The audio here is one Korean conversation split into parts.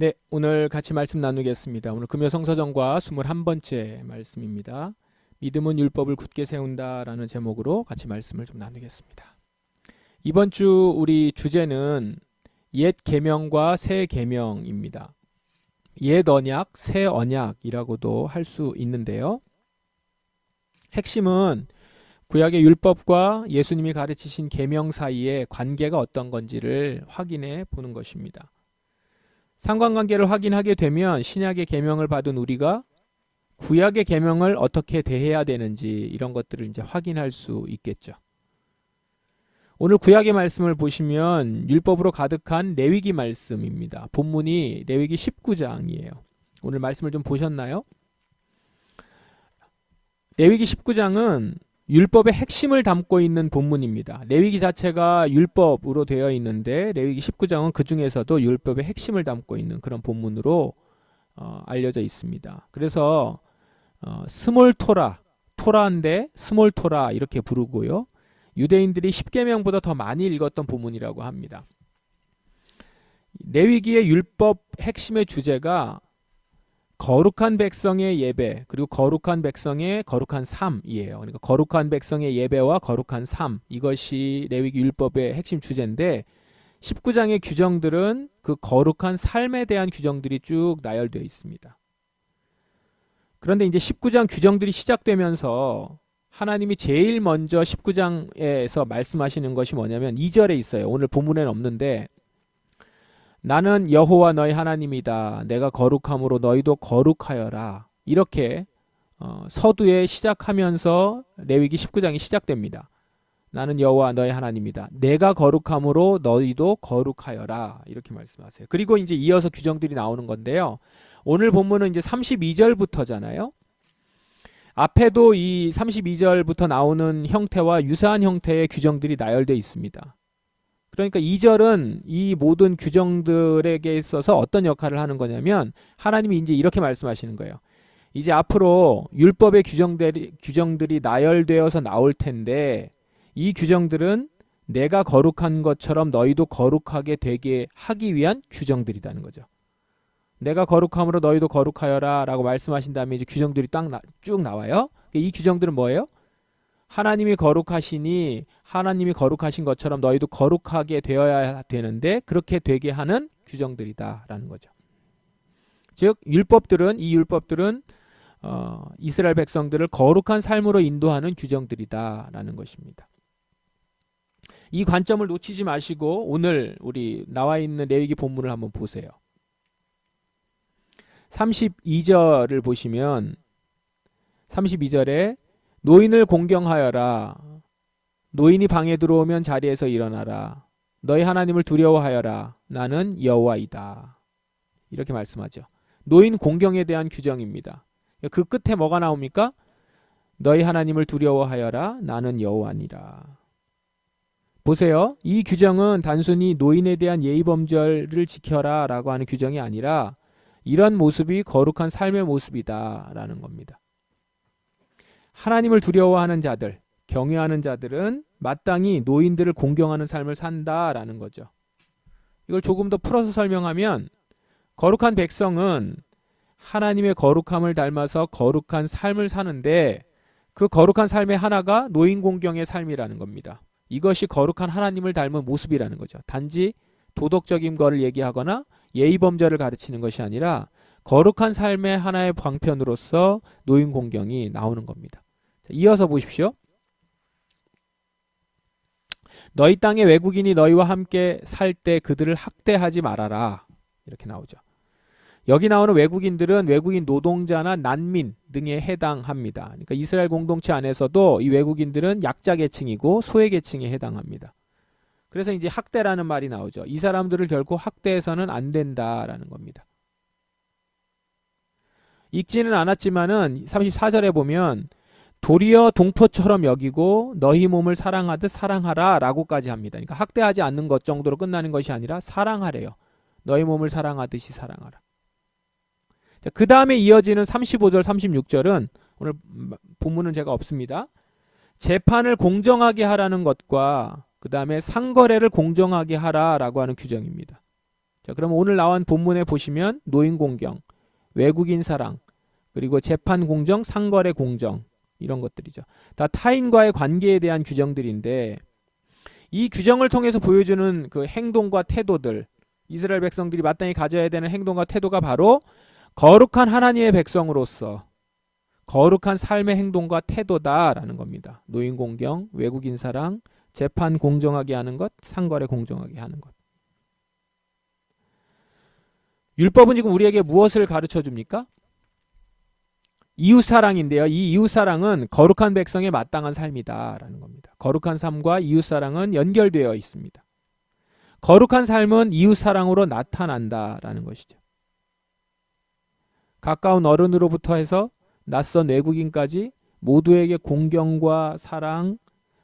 네, 오늘 같이 말씀 나누겠습니다. 오늘 금요성서정과 21번째 말씀입니다. 믿음은 율법을 굳게 세운다라는 제목으로 같이 말씀을 좀 나누겠습니다. 이번 주 우리 주제는 옛 계명과 새 계명입니다. 옛 언약, 새 언약이라고도 할 수 있는데요. 핵심은 구약의 율법과 예수님이 가르치신 계명 사이의 관계가 어떤 건지를 확인해 보는 것입니다. 상관관계를 확인하게 되면 신약의 계명을 받은 우리가 구약의 계명을 어떻게 대해야 되는지 이런 것들을 이제 확인할 수 있겠죠. 오늘 구약의 말씀을 보시면 율법으로 가득한 레위기 말씀입니다. 본문이 레위기 19장이에요. 오늘 말씀을 좀 보셨나요? 레위기 19장은 율법의 핵심을 담고 있는 본문입니다. 레위기 자체가 율법으로 되어 있는데 레위기 19장은 그 중에서도 율법의 핵심을 담고 있는 그런 본문으로 알려져 있습니다. 그래서 스몰 토라, 토라인데 스몰 토라 이렇게 부르고요. 유대인들이 10계명보다 더 많이 읽었던 본문이라고 합니다. 레위기의 율법 핵심의 주제가 거룩한 백성의 예배 그리고 거룩한 백성의 거룩한 삶이에요. 그러니까 거룩한 백성의 예배와 거룩한 삶, 이것이 레위기 율법의 핵심 주제인데 19장의 규정들은 그 거룩한 삶에 대한 규정들이 쭉 나열되어 있습니다. 그런데 이제 19장 규정들이 시작되면서 하나님이 제일 먼저 19장에서 말씀하시는 것이 뭐냐면 2절에 있어요. 오늘 본문에는 없는데 나는 여호와 너희 하나님이다. 내가 거룩함으로 너희도 거룩하여라. 이렇게 서두에 시작하면서 레위기 19장이 시작됩니다. 나는 여호와 너희 하나님이다. 내가 거룩함으로 너희도 거룩하여라. 이렇게 말씀하세요. 그리고 이제 이어서 규정들이 나오는 건데요. 오늘 본문은 이제 32절부터잖아요. 앞에도 이 32절부터 나오는 형태와 유사한 형태의 규정들이 나열되어 있습니다. 그러니까 2절은 이 모든 규정들에게 있어서 어떤 역할을 하는 거냐면 하나님이 이제 이렇게 말씀하시는 거예요. 이제 앞으로 율법의 규정들이 나열되어서 나올 텐데 이 규정들은 내가 거룩한 것처럼 너희도 거룩하게 되게 하기 위한 규정들이라는 거죠. 내가 거룩함으로 너희도 거룩하여라 라고 말씀하신 다음에 이제 규정들이 쭉 나와요. 이 규정들은 뭐예요? 하나님이 거룩하시니 하나님이 거룩하신 것처럼 너희도 거룩하게 되어야 되는데 그렇게 되게 하는 규정들이다라는 거죠. 즉 이 율법들은 이스라엘 백성들을 거룩한 삶으로 인도하는 규정들이다라는 것입니다. 이 관점을 놓치지 마시고 오늘 우리 나와 있는 레위기 본문을 한번 보세요. 32절을 보시면 32절에 노인을 공경하여라. 노인이 방에 들어오면 자리에서 일어나라. 너희 하나님을 두려워하여라. 나는 여호와이다. 이렇게 말씀하죠. 노인 공경에 대한 규정입니다. 그 끝에 뭐가 나옵니까? 너희 하나님을 두려워하여라. 나는 여호와니라. 보세요. 이 규정은 단순히 노인에 대한 예의범절을 지켜라 라고 하는 규정이 아니라 이런 모습이 거룩한 삶의 모습이다 라는 겁니다. 하나님을 두려워하는 자들, 경외하는 자들은 마땅히 노인들을 공경하는 삶을 산다라는 거죠. 이걸 조금 더 풀어서 설명하면 거룩한 백성은 하나님의 거룩함을 닮아서 거룩한 삶을 사는데 그 거룩한 삶의 하나가 노인 공경의 삶이라는 겁니다. 이것이 거룩한 하나님을 닮은 모습이라는 거죠. 단지 도덕적인 거를 얘기하거나 예의범절을 가르치는 것이 아니라 거룩한 삶의 하나의 방편으로서 노인 공경이 나오는 겁니다. 이어서 보십시오. 너희 땅에 외국인이 너희와 함께 살 때 그들을 학대하지 말아라. 이렇게 나오죠. 여기 나오는 외국인들은 외국인 노동자나 난민 등에 해당합니다. 그러니까 이스라엘 공동체 안에서도 이 외국인들은 약자 계층이고 소외 계층에 해당합니다. 그래서 이제 학대라는 말이 나오죠. 이 사람들을 결코 학대해서는 안 된다라는 겁니다. 읽지는 않았지만은 34절에 보면 도리어 동포처럼 여기고 너희 몸을 사랑하듯 사랑하라 라고까지 합니다. 그러니까 학대하지 않는 것 정도로 끝나는 것이 아니라 사랑하래요. 너희 몸을 사랑하듯이 사랑하라. 그 다음에 이어지는 35절 36절은 오늘 본문은 제가 없습니다. 재판을 공정하게 하라는 것과 그 다음에 상거래를 공정하게 하라라고 하는 규정입니다. 자, 그럼 오늘 나온 본문에 보시면 노인 공경, 외국인 사랑, 그리고 재판 공정, 상거래 공정 이런 것들이죠. 다 타인과의 관계에 대한 규정들인데 이 규정을 통해서 보여주는 그 행동과 태도들, 이스라엘 백성들이 마땅히 가져야 되는 행동과 태도가 바로 거룩한 하나님의 백성으로서 거룩한 삶의 행동과 태도다라는 겁니다. 노인 공경, 외국인 사랑, 재판 공정하게 하는 것, 상거래 공정하게 하는 것. 율법은 지금 우리에게 무엇을 가르쳐 줍니까? 이웃사랑인데요. 이 이웃사랑은 거룩한 백성의 마땅한 삶이다라는 겁니다. 거룩한 삶과 이웃사랑은 연결되어 있습니다. 거룩한 삶은 이웃사랑으로 나타난다라는 것이죠. 가까운 어른으로부터 해서 낯선 외국인까지 모두에게 공경과 사랑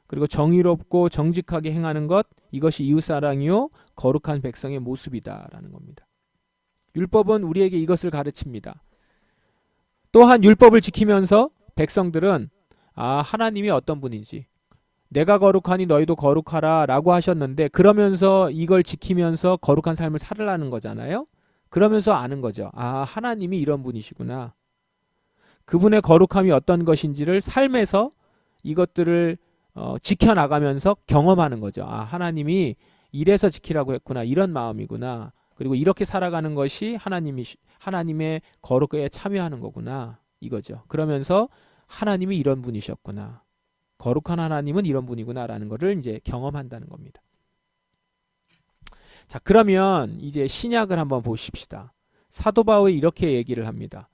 그리고 정의롭고 정직하게 행하는 것, 이것이 이웃사랑이요 거룩한 백성의 모습이다라는 겁니다. 율법은 우리에게 이것을 가르칩니다. 또한 율법을 지키면서 백성들은 하나님이 어떤 분인지, 내가 거룩하니 너희도 거룩하라 라고 하셨는데, 그러면서 이걸 지키면서 거룩한 삶을 살으라는 거잖아요. 그러면서 아는 거죠. 하나님이 이런 분이시구나. 그분의 거룩함이 어떤 것인지를 삶에서 이것들을 지켜나가면서 경험하는 거죠. 하나님이 이래서 지키라고 했구나, 이런 마음이구나. 그리고 이렇게 살아가는 것이 하나님의 거룩에 참여하는 거구나, 이거죠. 그러면서 하나님이 이런 분이셨구나, 거룩한 하나님은 이런 분이구나 라는 것을 이제 경험한다는 겁니다. 자, 그러면 이제 신약을 한번 보십시다. 사도 바울이 이렇게 얘기를 합니다.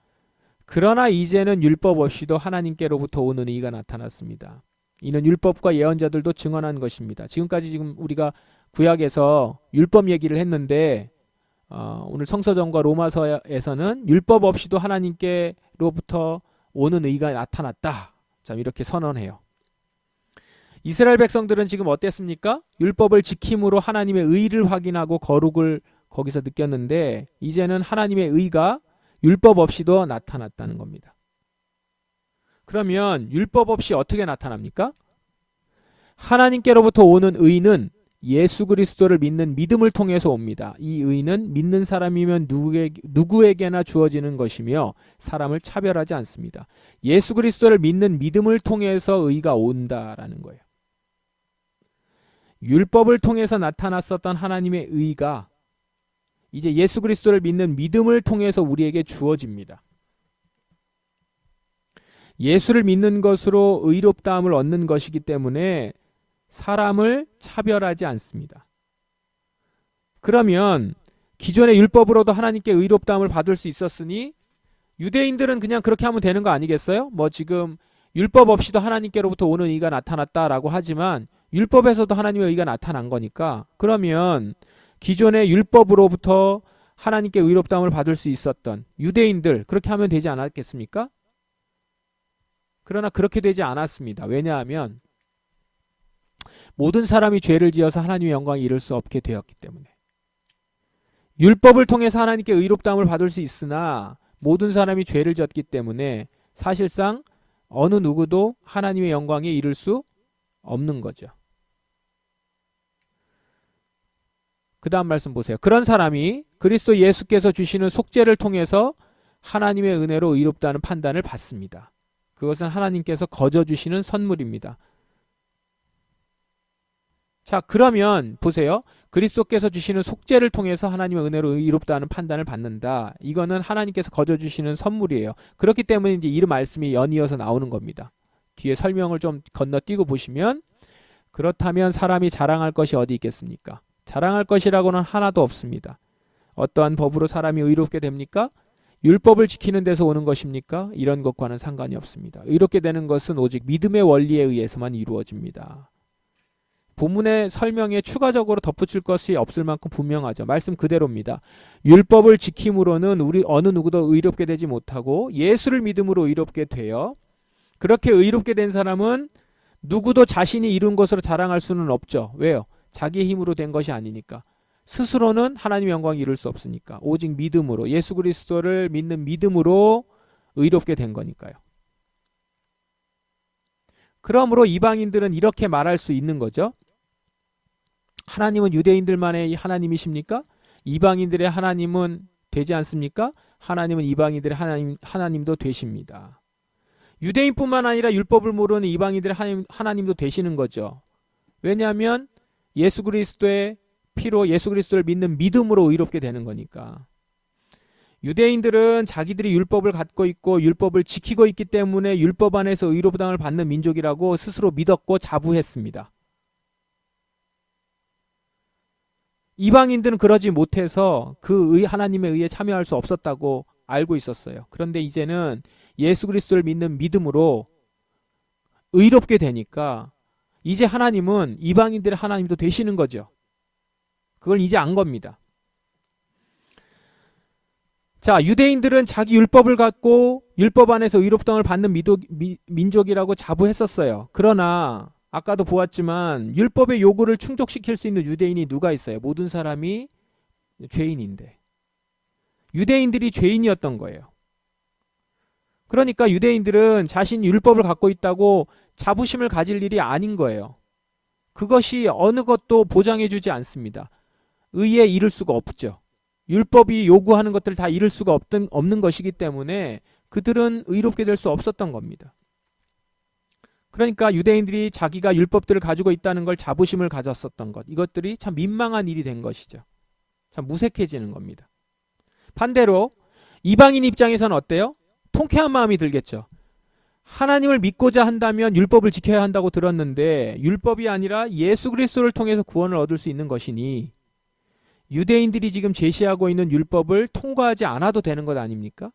그러나 이제는 율법 없이도 하나님께로부터 오는 의가 나타났습니다. 이는 율법과 예언자들도 증언한 것입니다. 지금까지 우리가 구약에서 율법 얘기를 했는데 오늘 성서전과 로마서에서는 율법 없이도 하나님께로부터 오는 의가 나타났다. 참 이렇게 선언해요. 이스라엘 백성들은 지금 어땠습니까? 율법을 지킴으로 하나님의 의를 확인하고 거룩을 거기서 느꼈는데, 이제는 하나님의 의가 율법 없이도 나타났다는 겁니다. 그러면 율법 없이 어떻게 나타납니까? 하나님께로부터 오는 의는 예수 그리스도를 믿는 믿음을 통해서 옵니다. 이 의는 믿는 사람이면 누구에게나 주어지는 것이며 사람을 차별하지 않습니다. 예수 그리스도를 믿는 믿음을 통해서 의가 온다라는 거예요. 율법을 통해서 나타났었던 하나님의 의가 이제 예수 그리스도를 믿는 믿음을 통해서 우리에게 주어집니다. 예수를 믿는 것으로 의롭다함을 얻는 것이기 때문에 사람을 차별하지 않습니다. 그러면 기존의 율법으로도 하나님께 의롭다함을 받을 수 있었으니 유대인들은 그냥 그렇게 하면 되는 거 아니겠어요? 지금 율법 없이도 하나님께로부터 오는 의가 나타났다라고 하지만 율법에서도 하나님의 의가 나타난 거니까, 그러면 기존의 율법으로부터 하나님께 의롭다함을 받을 수 있었던 유대인들 그렇게 하면 되지 않았겠습니까? 그러나 그렇게 되지 않았습니다. 왜냐하면 모든 사람이 죄를 지어서 하나님의 영광에 이를 수 없게 되었기 때문에. 율법을 통해서 하나님께 의롭다함을 받을 수 있으나 모든 사람이 죄를 졌기 때문에 사실상 어느 누구도 하나님의 영광에 이를 수 없는 거죠. 그 다음 말씀 보세요. 그런 사람이 그리스도 예수께서 주시는 속죄를 통해서 하나님의 은혜로 의롭다는 판단을 받습니다. 그것은 하나님께서 거저 주시는 선물입니다. 자, 그러면 보세요. 그리스도께서 주시는 속죄를 통해서 하나님의 은혜로 의롭다는 판단을 받는다. 이거는 하나님께서 거저 주시는 선물이에요. 그렇기 때문에 이제 이 말씀이 연이어서 나오는 겁니다. 뒤에 설명을 좀 건너뛰고 보시면, 그렇다면 사람이 자랑할 것이 어디 있겠습니까? 자랑할 것이라고는 하나도 없습니다. 어떠한 법으로 사람이 의롭게 됩니까? 율법을 지키는 데서 오는 것입니까? 이런 것과는 상관이 없습니다. 의롭게 되는 것은 오직 믿음의 원리에 의해서만 이루어집니다. 본문의 설명에 추가적으로 덧붙일 것이 없을 만큼 분명하죠. 말씀 그대로입니다. 율법을 지킴으로는 우리 어느 누구도 의롭게 되지 못하고 예수를 믿음으로 의롭게 되어, 그렇게 의롭게 된 사람은 누구도 자신이 이룬 것으로 자랑할 수는 없죠. 왜요? 자기의 힘으로 된 것이 아니니까. 스스로는 하나님의 영광을 이룰 수 없으니까 오직 믿음으로, 예수 그리스도를 믿는 믿음으로 의롭게 된 거니까요. 그러므로 이방인들은 이렇게 말할 수 있는 거죠. 하나님은 유대인들만의 하나님이십니까? 이방인들의 하나님은 되지 않습니까? 하나님은 이방인들의 하나님도 되십니다. 유대인뿐만 아니라 율법을 모르는 이방인들의 하나님도 되시는 거죠. 왜냐하면 예수 그리스도의 피로 예수 그리스도를 믿는 믿음으로 의롭게 되는 거니까. 유대인들은 자기들이 율법을 갖고 있고 율법을 지키고 있기 때문에 율법 안에서 의롭다함을 받는 민족이라고 스스로 믿었고 자부했습니다. 이방인들은 그러지 못해서 그 하나님의 의에 참여할 수 없었다고 알고 있었어요. 그런데 이제는 예수 그리스도를 믿는 믿음으로 의롭게 되니까 이제 하나님은 이방인들의 하나님도 되시는 거죠. 그걸 이제 안 겁니다. 자, 유대인들은 자기 율법을 갖고 율법 안에서 의롭다함을 받는 민족이라고 자부했었어요. 그러나 아까도 보았지만 율법의 요구를 충족시킬 수 있는 유대인이 누가 있어요? 모든 사람이 죄인인데. 유대인들이 죄인이었던 거예요. 그러니까 유대인들은 자신이 율법을 갖고 있다고 자부심을 가질 일이 아닌 거예요. 그것이 어느 것도 보장해주지 않습니다. 의에 이를 수가 없죠. 율법이 요구하는 것들을 다 이룰 수가 없는 것이기 때문에 그들은 의롭게 될 수 없었던 겁니다. 그러니까 유대인들이 자기가 율법들을 가지고 있다는 걸 자부심을 가졌었던 것, 이것들이 참 민망한 일이 된 것이죠. 참 무색해지는 겁니다. 반대로 이방인 입장에서는 어때요? 통쾌한 마음이 들겠죠. 하나님을 믿고자 한다면 율법을 지켜야 한다고 들었는데 율법이 아니라 예수 그리스도를 통해서 구원을 얻을 수 있는 것이니 유대인들이 지금 제시하고 있는 율법을 통과하지 않아도 되는 것 아닙니까?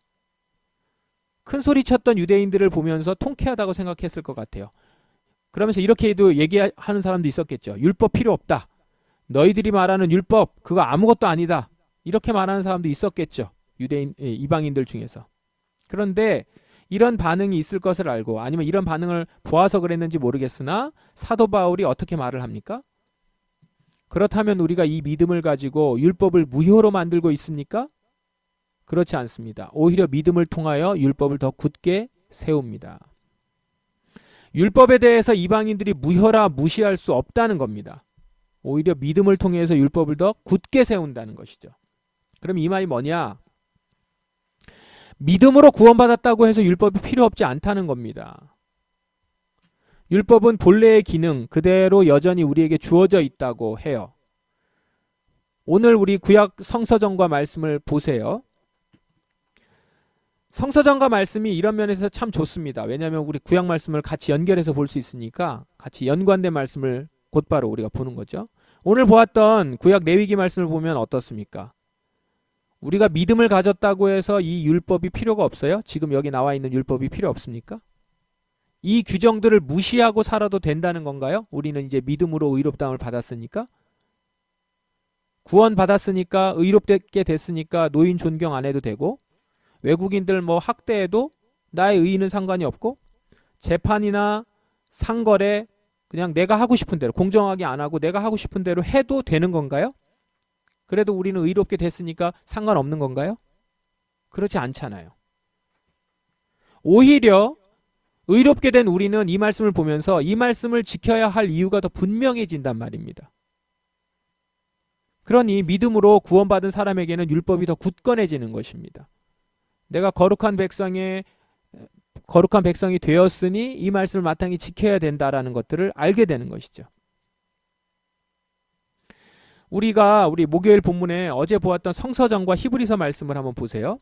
큰 소리 쳤던 유대인들을 보면서 통쾌하다고 생각했을 것 같아요. 그러면서 이렇게도 얘기하는 사람도 있었겠죠. 율법 필요 없다. 너희들이 말하는 율법 그거 아무것도 아니다. 이렇게 말하는 사람도 있었겠죠. 이방인들 중에서. 그런데 이런 반응이 있을 것을 알고 아니면 이런 반응을 보아서 그랬는지 모르겠으나 사도 바울이 어떻게 말을 합니까? 그렇다면 우리가 이 믿음을 가지고 율법을 무효로 만들고 있습니까? 그렇지 않습니다. 오히려 믿음을 통하여 율법을 더 굳게 세웁니다. 율법에 대해서 이방인들이 무효라 무시할 수 없다는 겁니다. 오히려 믿음을 통해서 율법을 더 굳게 세운다는 것이죠. 그럼 이 말이 뭐냐? 믿음으로 구원받았다고 해서 율법이 필요 없지 않다는 겁니다. 율법은 본래의 기능 그대로 여전히 우리에게 주어져 있다고 해요. 오늘 우리 구약 성서전과 말씀을 보세요. 성서전과 말씀이 이런 면에서 참 좋습니다. 왜냐하면 우리 구약 말씀을 같이 연결해서 볼 수 있으니까 같이 연관된 말씀을 곧바로 우리가 보는 거죠. 오늘 보았던 구약 레위기 말씀을 보면 어떻습니까? 우리가 믿음을 가졌다고 해서 이 율법이 필요가 없어요? 지금 여기 나와 있는 율법이 필요 없습니까? 이 규정들을 무시하고 살아도 된다는 건가요? 우리는 이제 믿음으로 의롭다함을 받았으니까? 구원 받았으니까 의롭게 됐으니까 노인 존경 안 해도 되고 외국인들 뭐 학대해도 나의 의의는 상관이 없고 재판이나 상거래 그냥 내가 하고 싶은 대로 공정하게 안 하고 내가 하고 싶은 대로 해도 되는 건가요? 그래도 우리는 의롭게 됐으니까 상관없는 건가요? 그렇지 않잖아요. 오히려 의롭게 된 우리는 이 말씀을 보면서 이 말씀을 지켜야 할 이유가 더 분명해진단 말입니다. 그러니 믿음으로 구원받은 사람에게는 율법이 더 굳건해지는 것입니다. 내가 거룩한 백성이 되었으니 이 말씀을 마땅히 지켜야 된다라는 것들을 알게 되는 것이죠. 우리 목요일 본문에 어제 보았던 성서전과 히브리서 말씀을 한번 보세요.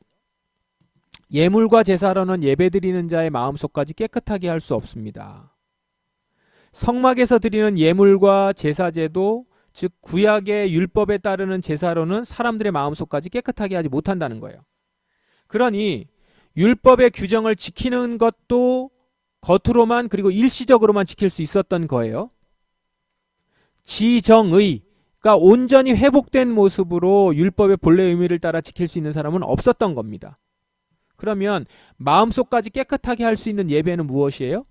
예물과 제사로는 예배드리는 자의 마음속까지 깨끗하게 할 수 없습니다. 성막에서 드리는 예물과 제사제도 즉 구약의 율법에 따르는 제사로는 사람들의 마음속까지 깨끗하게 하지 못한다는 거예요. 그러니 율법의 규정을 지키는 것도 겉으로만 그리고 일시적으로만 지킬 수 있었던 거예요. 지정의 그러니까 온전히 회복된 모습으로 율법의 본래 의미를 따라 지킬 수 있는 사람은 없었던 겁니다. 그러면 마음속까지 깨끗하게 할 수 있는 예배는 무엇이에요?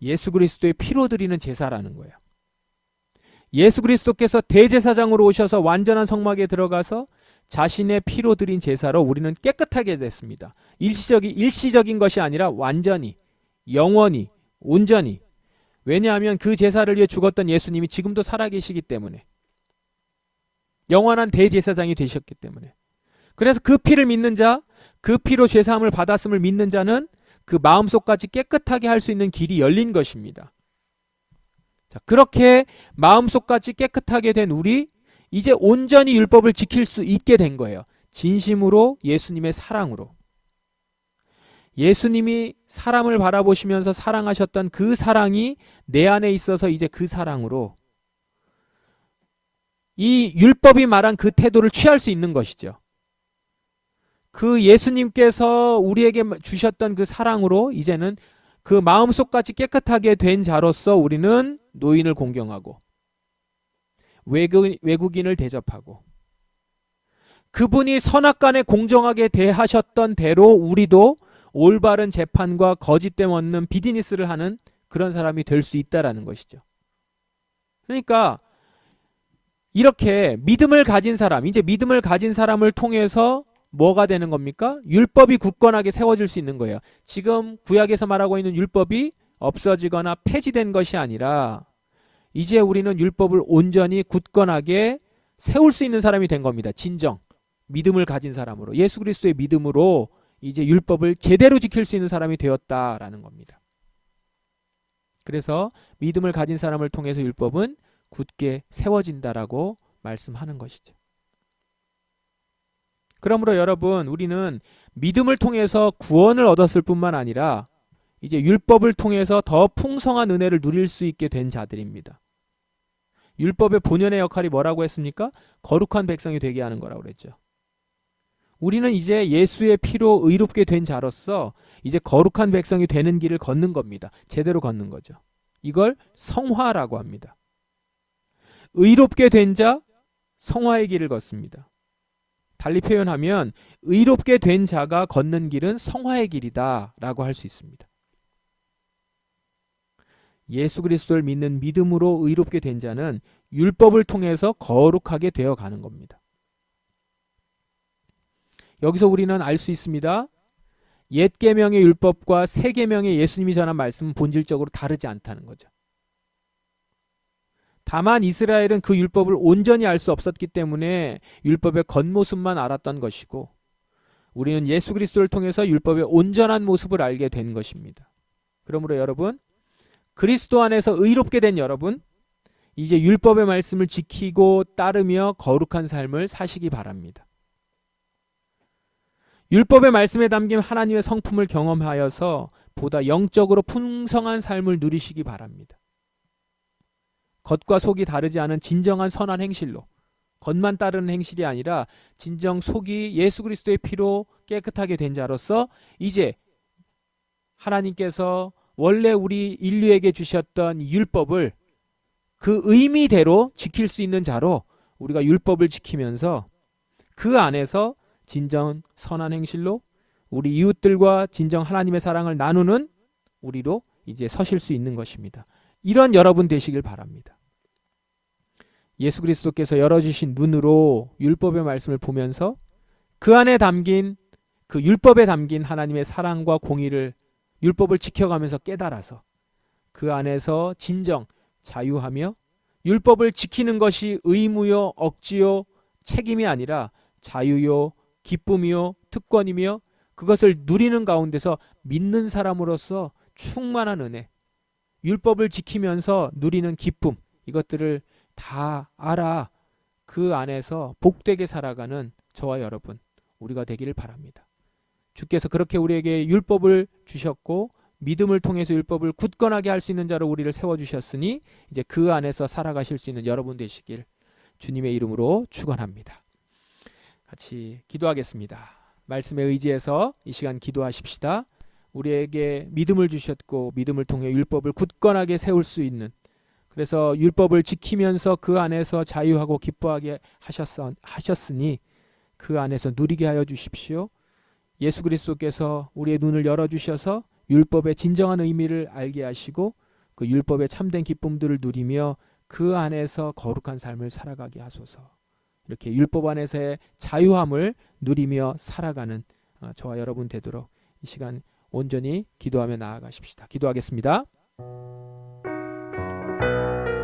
예수 그리스도의 피로 드리는 제사라는 거예요. 예수 그리스도께서 대제사장으로 오셔서 완전한 성막에 들어가서 자신의 피로 드린 제사로 우리는 깨끗하게 됐습니다. 일시적인 것이 아니라 완전히, 영원히, 온전히. 왜냐하면 그 제사를 위해 죽었던 예수님이 지금도 살아계시기 때문에. 영원한 대제사장이 되셨기 때문에. 그래서 그 피를 믿는 자, 그 피로 죄사함을 받았음을 믿는 자는 그 마음속까지 깨끗하게 할 수 있는 길이 열린 것입니다. 자, 그렇게 마음속까지 깨끗하게 된 우리, 이제 온전히 율법을 지킬 수 있게 된 거예요. 진심으로 예수님의 사랑으로. 예수님이 사람을 바라보시면서 사랑하셨던 그 사랑이 내 안에 있어서 이제 그 사랑으로 이 율법이 말한 그 태도를 취할 수 있는 것이죠. 그 예수님께서 우리에게 주셨던 그 사랑으로 이제는 그 마음속까지 깨끗하게 된 자로서 우리는 노인을 공경하고 외국인을 대접하고 그분이 선악간에 공정하게 대하셨던 대로 우리도 올바른 재판과 거짓됨 없는 비즈니스를 하는 그런 사람이 될 수 있다라는 것이죠. 그러니까 이렇게 믿음을 가진 사람, 이제 믿음을 가진 사람을 통해서 뭐가 되는 겁니까? 율법이 굳건하게 세워질 수 있는 거예요. 지금 구약에서 말하고 있는 율법이 없어지거나 폐지된 것이 아니라 이제 우리는 율법을 온전히 굳건하게 세울 수 있는 사람이 된 겁니다. 진정 믿음을 가진 사람으로, 예수 그리스도의 믿음으로 이제 율법을 제대로 지킬 수 있는 사람이 되었다라는 겁니다. 그래서 믿음을 가진 사람을 통해서 율법은 굳게 세워진다라고 말씀하는 것이죠. 그러므로 여러분, 우리는 믿음을 통해서 구원을 얻었을 뿐만 아니라 이제 율법을 통해서 더 풍성한 은혜를 누릴 수 있게 된 자들입니다. 율법의 본연의 역할이 뭐라고 했습니까? 거룩한 백성이 되게 하는 거라고 그랬죠. 우리는 이제 예수의 피로 의롭게 된 자로서 이제 거룩한 백성이 되는 길을 걷는 겁니다. 제대로 걷는 거죠. 이걸 성화라고 합니다. 의롭게 된 자, 성화의 길을 걷습니다. 달리 표현하면 의롭게 된 자가 걷는 길은 성화의 길이다 라고 할 수 있습니다. 예수 그리스도를 믿는 믿음으로 의롭게 된 자는 율법을 통해서 거룩하게 되어 가는 겁니다. 여기서 우리는 알 수 있습니다. 옛 계명의 율법과 새 계명의 예수님이 전한 말씀은 본질적으로 다르지 않다는 거죠. 다만 이스라엘은 그 율법을 온전히 알 수 없었기 때문에 율법의 겉모습만 알았던 것이고 우리는 예수 그리스도를 통해서 율법의 온전한 모습을 알게 된 것입니다. 그러므로 여러분, 그리스도 안에서 의롭게 된 여러분, 이제 율법의 말씀을 지키고 따르며 거룩한 삶을 사시기 바랍니다. 율법의 말씀에 담긴 하나님의 성품을 경험하여서 보다 영적으로 풍성한 삶을 누리시기 바랍니다. 겉과 속이 다르지 않은 진정한 선한 행실로, 겉만 따르는 행실이 아니라 진정 속이 예수 그리스도의 피로 깨끗하게 된 자로서 이제 하나님께서 원래 우리 인류에게 주셨던 율법을 그 의미대로 지킬 수 있는 자로 우리가 율법을 지키면서 그 안에서 진정 선한 행실로 우리 이웃들과 진정 하나님의 사랑을 나누는 우리로 이제 서실 수 있는 것입니다. 이런 여러분 되시길 바랍니다. 예수 그리스도께서 열어주신 눈으로 율법의 말씀을 보면서 그 안에 담긴 그 율법에 담긴 하나님의 사랑과 공의를 율법을 지켜가면서 깨달아서 그 안에서 진정 자유하며 율법을 지키는 것이 의무요 억지요 책임이 아니라 자유요 기쁨이요 특권이며 그것을 누리는 가운데서 믿는 사람으로서 충만한 은혜, 율법을 지키면서 누리는 기쁨, 이것들을 다 알아 그 안에서 복되게 살아가는 저와 여러분 우리가 되기를 바랍니다. 주께서 그렇게 우리에게 율법을 주셨고 믿음을 통해서 율법을 굳건하게 할 수 있는 자로 우리를 세워주셨으니 이제 그 안에서 살아가실 수 있는 여러분 되시길 주님의 이름으로 축원합니다. 같이 기도하겠습니다. 말씀에 의지해서 이 시간 기도하십시다. 우리에게 믿음을 주셨고 믿음을 통해 율법을 굳건하게 세울 수 있는, 그래서 율법을 지키면서 그 안에서 자유하고 기뻐하게 하셨으니 그 안에서 누리게 하여 주십시오. 예수 그리스도께서 우리의 눈을 열어주셔서 율법의 진정한 의미를 알게 하시고 그 율법의 참된 기쁨들을 누리며 그 안에서 거룩한 삶을 살아가게 하소서. 이렇게 율법 안에서의 자유함을 누리며 살아가는 저와 여러분 되도록 이 시간 온전히 기도하며 나아가십시다. 기도하겠습니다.